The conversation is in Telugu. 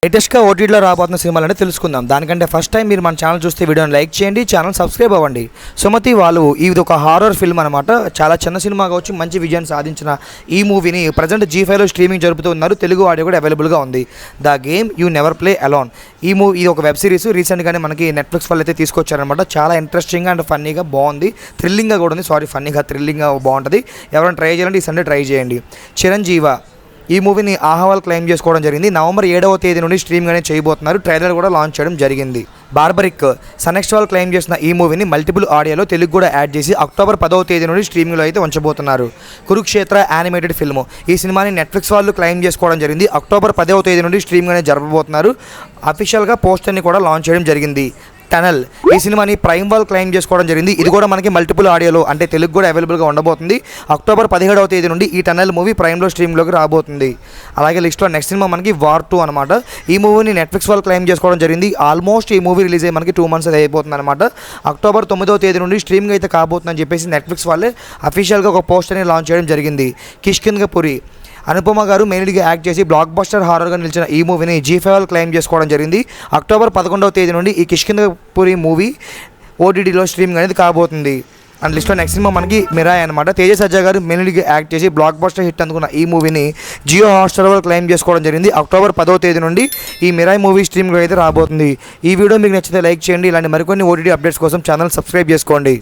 లేటెస్ట్గా ఓటీటీలో రాబోతున్న సినిమాలని తెలుసుకుందాం. దానికంటే ఫస్ట్ టైం మీరు మన ఛానల్ చూస్తే వీడియోని లైక్ చేయండి, ఛానల్ సబ్స్క్రైబ్ అవ్వండి. సుమతి వాళ్ళు ఇది ఒక హారర్ ఫిల్మ్ అనమాట. చాలా చిన్న సినిమాగా వచ్చి మంచి విజయాన్ని సాధించిన ఈ మూవీని ప్రజెంట్ G5లో స్ట్రీమింగ్ జరుపుతూ ఉన్నారు. తెలుగు ఆడియో కూడా అవైలబుల్గా ఉంది. The game you never play alone. ఈ మూవీ ఇది ఒక వెబ్ సిరీస్. రీసెంట్గానే మనకి నెట్ఫ్లిక్స్ వాళ్ళు అయితే తీసుకొచ్చారనమాట. చాలా ఇంట్రెస్టింగ్గా అండ్ ఫన్నీగా బాగుంది. థ్రిల్లింగ్గా కూడా ఉంది. ఫన్నీగా థ్రిల్లింగ్గా బాగుంటుంది. ఎవరైనా ట్రై చేయాలంటే ఈ సండే ట్రై చేయండి. చిరంజీవి ఈ మూవీని ఆహ్వాల్ క్లెయిమ్ చేసుకోవడం జరిగింది. నవంబర్ 7వ తేదీ నుండి స్ట్రీమ్గానే చేయబోతున్నారు. ట్రైలర్ కూడా లాంచ్ చేయడం జరిగింది. బార్బరిక్ సనెక్స్వాల్ క్లెయిమ్ చేసిన ఈ మూవీని మల్టిపుల్ ఆడియోలో తెలుగు కూడా యాడ్ చేసి అక్టోబర్ 10వ తేదీ నుండి స్ట్రీమింగ్లో అయితే ఉంచబోతున్నారు. కురుక్షేత్ర యానిమేటెడ్ ఫిల్మ్ ఈ సినిమాని నెట్ఫ్లిక్స్ వాళ్ళు క్లెయిమ్ చేసుకోవడం జరిగింది. అక్టోబర్ 10వ తేదీ నుండి స్ట్రీమ్గానే జరపబోతున్నారు. అఫీషియల్గా పోస్టర్ని కూడా లాంచ్ చేయడం జరిగింది. టనల్ ఈ సినిమాని ప్రైమ్ వాళ్ళు క్లెయిమ్ చేసుకోవడం జరిగింది. ఇది కూడా మనకి మల్టిపుల్ ఆడియోలో అంటే తెలుగు కూడా అవైలబుల్గా ఉండబోతుంది. అక్టోబర్ 17వ తేదీ నుండి ఈ టనల్ మూవీ ప్రైమ్లో స్ట్రీమ్లోకి రాబోతుంది. అలాగే లిస్ట్లో నెక్స్ట్ సినిమా మనకి వార్ 2 అనమాట. ఈ మూవీని నెట్ఫ్లిక్స్ వాళ్ళు క్లెయిమ్ చేసుకోవడం జరిగింది. ఆల్మోస్ట్ ఈ మూవీ రిలీజ్ అయ్యి మనకి 2 months అయితే అయిపోతుంది అనమాట. అక్టోబర్ 9వ తేదీ నుండి స్ట్రీమింగ్ అయితే కాబోతుందని చెప్పేసి నెట్ఫ్లిక్స్ వాళ్ళే అఫీషియల్గా ఒక పోస్టర్ని లాంచ్ చేయడం జరిగింది. కిష్కింధపురి అనుపమ గారు మెయిన్గా యాక్ట్ చేసి బ్లాక్ బస్టర్ హారర్గా నిలిచిన ఈ మూవీని G5 క్లెయిమ్ చేసుకోవడం జరిగింది. అక్టోబర్ 11వ తేదీ నుండి ఈ కిష్కింధపురి మూవీ ఓటీటీలో స్ట్రీమింగ్ అనేది కాబోతుంది. అండ్ లిస్ట్లో నెక్స్ట్ సినిమా మనకి మిరాయ్ అనమాట. తేజ సజ్జా గారు మెయిన్గా యాక్ట్ చేసి బ్లాక్ బస్టర్ హిట్ అందుకున్న ఈ మూవీని జియో హాట్స్టార్ వాళ్ళు క్లెయిమ్ చేసుకోవడం జరిగింది. అక్టోబర్ 10వ తేదీ నుండి ఈ మిరాయ్ మూవీ స్ట్రీమ్లో అయితే రాబోతుంది. ఈ వీడియో మీకు నచ్చితే లైక్ చేయండి. ఇలాంటి మరికొన్ని ఓటీటీ అప్డేట్స్ కోసం ఛానల్ సబ్స్క్రైబ్ చేసుకోండి.